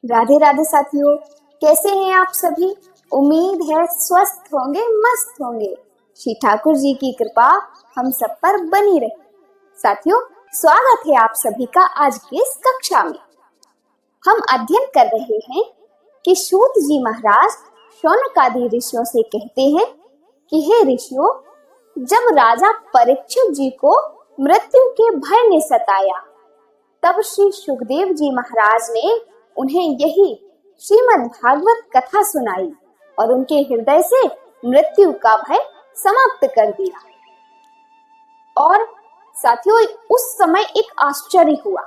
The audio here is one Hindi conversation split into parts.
राधे राधे साथियों, कैसे हैं आप सभी। उम्मीद है स्वस्थ होंगे, मस्त होंगे। श्री ठाकुर जी की कृपा हम सब पर बनी रहे। साथियों, स्वागत है आप सभी का आज की इस कक्षा में। हम अध्ययन कर रहे हैं कि सूत जी महाराज शौनक आदि ऋषियों से कहते हैं कि हे ऋषियों, जब राजा परीक्षित जी को मृत्यु के भय ने सताया, तब श्री सुखदेव जी महाराज ने उन्हें यही श्रीमद् भागवत कथा सुनाई और उनके हृदय से मृत्यु का भय समाप्त कर दिया। और साथियों, उस समय एक आश्चर्य हुआ।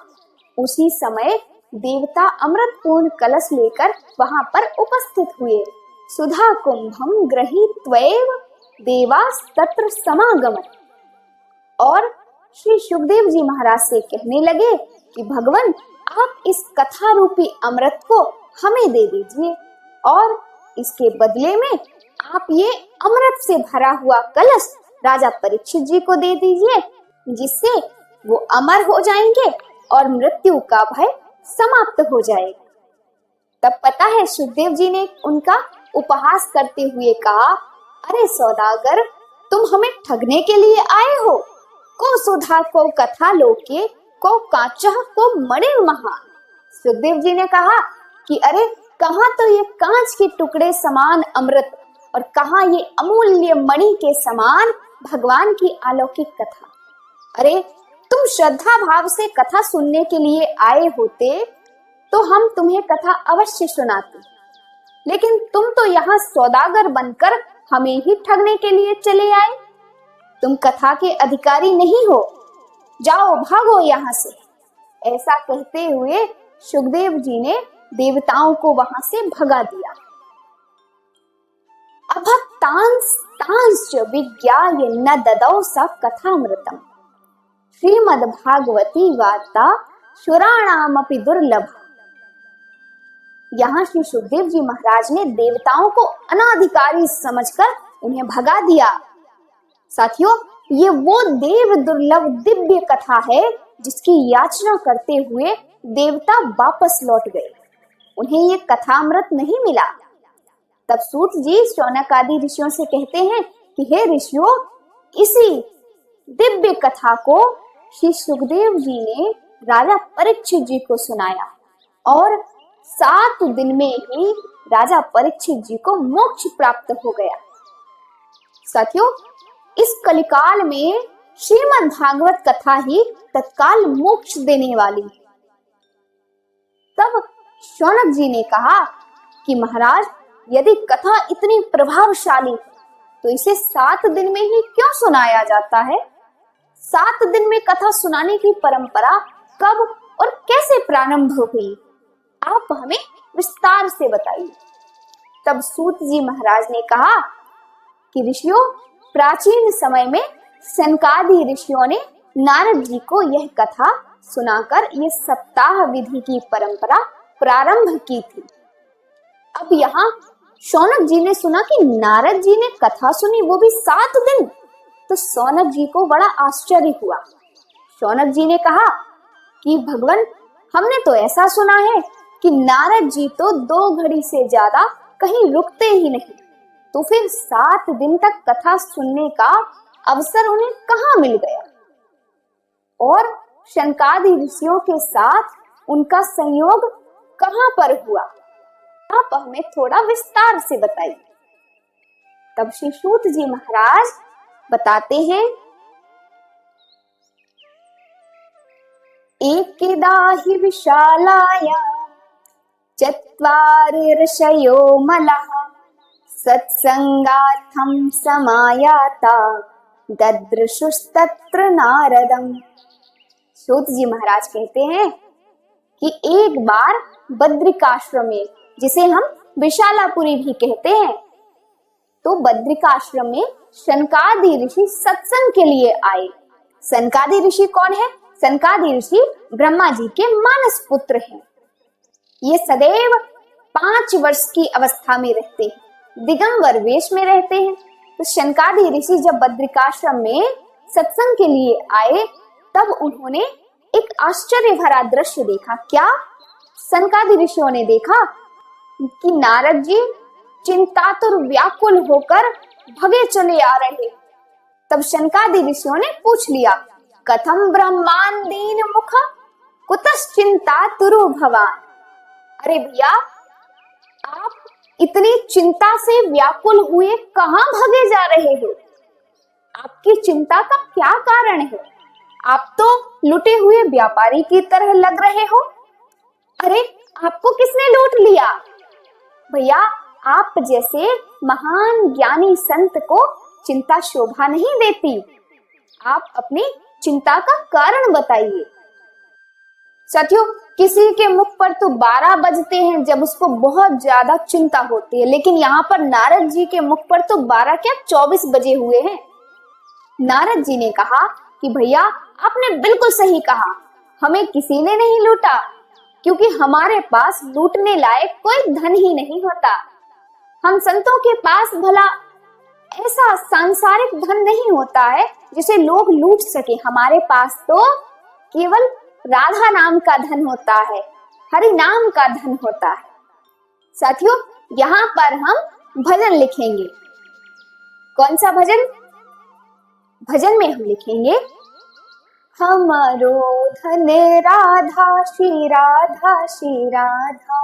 उसी समय देवता अमृतपूर्ण कलश लेकर वहां पर उपस्थित हुए। सुधा कुंभम गृहीत्वैव देवास्तत्र समागमन। और श्री सुखदेव जी महाराज से कहने लगे कि भगवान, आप इस कथा रूपी अमृत को हमें दे दीजिए और इसके बदले में आप ये अमृत से भरा हुआ कलश राजा परीक्षित जी को दे दीजिए, जिससे वो अमर हो जाएंगे और मृत्यु का भय समाप्त हो जाएगा। तब पता है, सुखदेव जी ने उनका उपहास करते हुए कहा, अरे सौदागर, तुम हमें ठगने के लिए आए हो। को सुधा को कथा लोके को कांचह को मणि महा। सुखदेव जी ने कहा कि अरे, कहाँ तो ये कांच के टुकड़े समान अमृत और कहाँ ये अमूल्य मणि के समान भगवान की अलौकिक कथा। अरे, तुम श्रद्धा भाव से कथा सुनने के लिए आए होते तो हम तुम्हें कथा अवश्य सुनाते, लेकिन तुम तो यहाँ सौदागर बनकर हमें ही ठगने के लिए चले आए। तुम कथा के अधिकारी नहीं हो, जाओ भागो यहाँ से। ऐसा कहते हुए सुखदेव जी ने देवताओं को वहां से भगा दिया। अभक्तांस विज्ञाय न ददौ स कथामृतम। श्रीमद् भागवती वार्ता सुराणामपि दुर्लभ। यहाँ श्री सुखदेव जी महाराज ने देवताओं को अनाधिकारी समझकर उन्हें भगा दिया। साथियों, ये वो देव दुर्लभ दिव्य कथा है जिसकी याचना करते हुए देवता वापस लौट गए। उन्हें ये कथामृत नहीं मिला। तब सूत जी शौनक आदि ऋषियों से कहते हैं कि हे ऋषियों, इसी दिव्य कथा को श्री सुखदेव जी ने राजा परीक्षित जी को सुनाया और 7 दिन में ही राजा परीक्षित जी को मोक्ष प्राप्त हो गया। साथियों, इस कलिकाल में श्रीमद् भागवत कथा ही तत्काल मोक्ष देने वाली है। तब शौनक जी ने कहा कि महाराज, यदि कथा इतनी प्रभावशाली तो इसे 7 दिन में ही क्यों सुनाया जाता है। 7 दिन में कथा सुनाने की परंपरा कब और कैसे प्रारंभ हुई, आप हमें विस्तार से बताइए। तब सूत जी महाराज ने कहा कि ऋषियों, प्राचीन समय में सनकादि ऋषियों ने नारद जी को यह कथा सुनाकर ये सप्ताह विधि की परंपरा प्रारंभ की थी। अब यहाँ शौनक जी ने सुना कि नारद जी ने कथा सुनी, वो भी 7 दिन। तो शौनक जी को बड़ा आश्चर्य हुआ। शौनक जी ने कहा कि भगवान, हमने तो ऐसा सुना है कि नारद जी तो 2 घड़ी से ज्यादा कहीं रुकते ही नहीं, तो फिर 7 दिन तक कथा सुनने का अवसर उन्हें कहाँ मिल गया और शनकादि ऋषियों के साथ उनका संयोग कहाँ पर हुआ, आप हमें थोड़ा विस्तार से बताइए। तब श्री सूत जी महाराज बताते हैं, एकेदा हि विशालाया चत्वारि ऋषयो मलः सत्संगार्थं समायाता ददृशुस्तत्र नारदम। सूत जी महाराज कहते हैं कि एक बार बद्रिकाश्रम में, जिसे हम विशालापुरी भी कहते हैं, तो बद्रिकाश्रम में सनकादि ऋषि सत्संग के लिए आए। सनकादि ऋषि कौन है? सनकादि ऋषि ब्रह्मा जी के मानस पुत्र हैं। ये सदैव 5 वर्ष की अवस्था में रहते हैं, दिगंबर वेश में रहते हैं। तो सनकादि ऋषि जब बद्रिकाश्रम में सत्संग के लिए आए, तब उन्होंने एक आश्चर्य भरा दृश्य देखा। क्या? सनकादि ऋषियों ने देखा कि नारद जी चिंतातुर व्याकुल होकर भगे चले आ रहे। तब सनकादि ऋषियों ने पूछ लिया, कथम ब्रह्मांडीन मुख कुतश्चिंतातुरो भवान। अरे भैया, आप इतनी चिंता से व्याकुल हुए कहां भगे जा रहे हो? आपकी चिंता का क्या कारण है? आप तो लुटे हुए व्यापारी की तरह लग रहे हो। अरे, आपको किसने लूट लिया? भैया, आप जैसे महान ज्ञानी संत को चिंता शोभा नहीं देती। आप अपनी चिंता का कारण बताइए। साथियों, किसी के मुख पर तो 12 बजते हैं जब उसको बहुत ज्यादा चिंता होती है, लेकिन यहाँ पर नारद जी के मुख पर तो 12 क्या 24 बजे हुए हैं। नारद जी ने कहा कि भैया, आपने बिल्कुल सही कहा, हमें किसी ने नहीं लूटा, क्योंकि हमारे पास लूटने लायक कोई धन ही नहीं होता। हम संतों के पास भला ऐसा सांसारिक धन नहीं होता है जिसे लोग लूट सके। हमारे पास तो केवल राधा नाम का धन होता है, हरि नाम का धन होता है। साथियों, यहाँ पर हम भजन लिखेंगे। कौन सा भजन? भजन में हम लिखेंगे, हमारो धन राधा श्री राधा श्री राधा,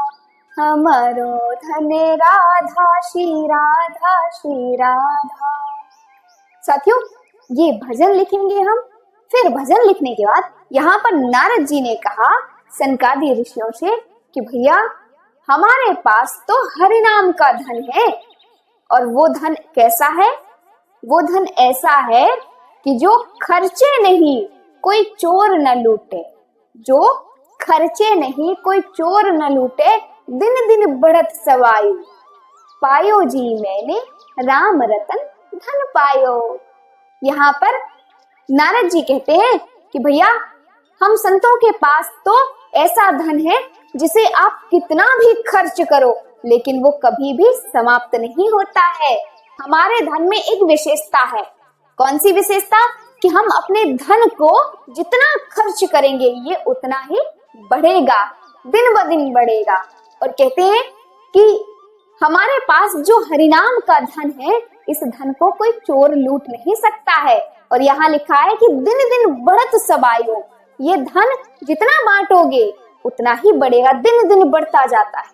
हमारो धन राधा श्री राधा श्री राधा। साथियों, ये भजन लिखेंगे हम। फिर भजन लिखने के बाद यहाँ पर नारद जी ने कहा सनकादि ऋषियों से कि भैया, हमारे पास तो हरि नाम का धन है, और वो धन कैसा है? वो धन ऐसा है कि जो खर्चे नहीं कोई चोर न लूटे, जो खर्चे नहीं कोई चोर न लूटे, दिन दिन बढ़त सवाई, पायो जी मैंने राम रतन धन पायो। यहाँ पर नारद जी कहते हैं कि भैया, हम संतों के पास तो ऐसा धन है जिसे आप कितना भी खर्च करो लेकिन वो कभी भी समाप्त नहीं होता है। हमारे धन में एक विशेषता है। कौन सी विशेषता? कि हम अपने धन को जितना खर्च करेंगे ये उतना ही बढ़ेगा, दिन ब दिन बढ़ेगा। और कहते हैं कि हमारे पास जो हरिनाम का धन है, इस धन को कोई चोर लूट नहीं सकता है। और यहाँ लिखा है कि दिन दिन बढ़त सबायो, ये धन जितना बांटोगे उतना ही बढ़ेगा, दिन दिन बढ़ता जाता है।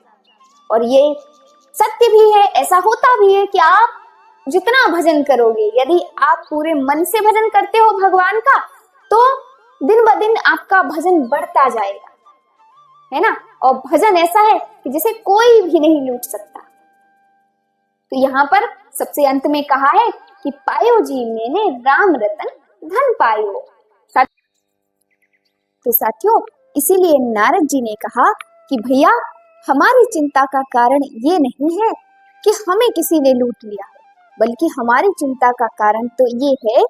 और ये सत्य भी है, ऐसा होता भी है कि आप जितना भजन करोगे, यदि आप पूरे मन से भजन करते हो भगवान का, तो दिन ब दिन आपका भजन बढ़ता जाएगा, है ना। और भजन ऐसा है कि जिसे कोई भी नहीं लूट सकता। तो यहाँ पर सबसे अंत में कहा है कि पायो जी मैंने राम रतन धन पायो। तो साथियों, इसीलिए नारद जी ने कहा कि भैया, हमारी चिंता का कारण ये नहीं है कि हमें किसी ने लूट लिया, बल्कि हमारी चिंता का कारण तो ये है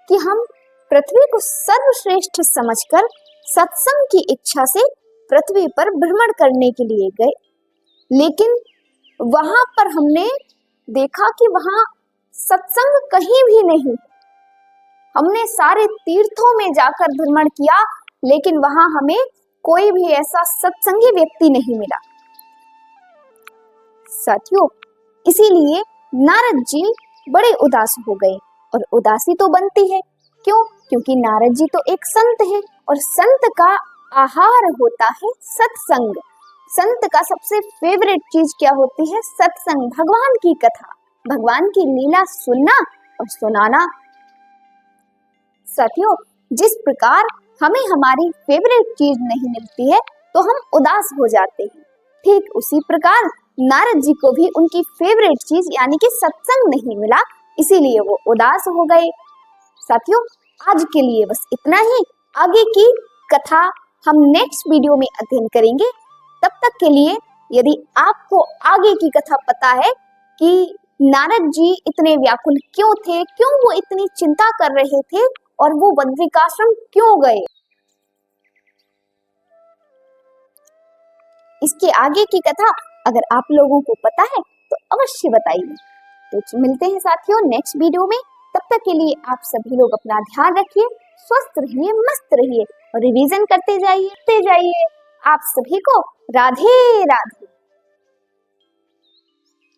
कि हम पृथ्वी को सर्वश्रेष्ठ समझकर सत्संग की इच्छा से पृथ्वी पर भ्रमण करने के लिए गए, लेकिन वहां पर हमने देखा कि वहां सत्संग कहीं भी नहीं। हमने सारे तीर्थों में जाकर भ्रमण किया, लेकिन वहां हमें कोई भी ऐसा सत्संगी व्यक्ति नहीं मिला। साथियों, इसीलिए नारद जी बड़े उदास हो गए। और उदासी तो बनती है, क्यों? क्योंकि नारद जी तो एक संत है, और संत का आहार होता है सत्संग। संत का सबसे फेवरेट चीज क्या होती है? सत्संग, भगवान की कथा, भगवान की लीला सुनना और सुनाना। साथियों, जिस प्रकार हमें हमारी फेवरेट चीज नहीं मिलती है तो हम उदास हो जाते हैं, ठीक उसी प्रकार नारद जी को भी उनकी फेवरेट चीज यानी कि सत्संग नहीं मिला, इसीलिए वो उदास हो गए। साथियों, आज के लिए बस इतना ही। आगे की कथा हम नेक्स्ट वीडियो में अध्ययन करेंगे। तब तक के लिए यदि आपको आगे की कथा पता है कि नारद जी इतने व्याकुल क्यों थे, क्यों वो इतनी चिंता कर रहे थे और वो बद्रिकाश्रम क्यों गए, इसके आगे की कथा अगर आप लोगों को पता है तो अवश्य बताइए। तो मिलते हैं साथियों नेक्स्ट वीडियो में। तब तक के लिए आप सभी लोग अपना ध्यान रखिए, स्वस्थ रहिए, मस्त रहिए और रिवीजन करते जाइए। आप सभी को राधे राधे।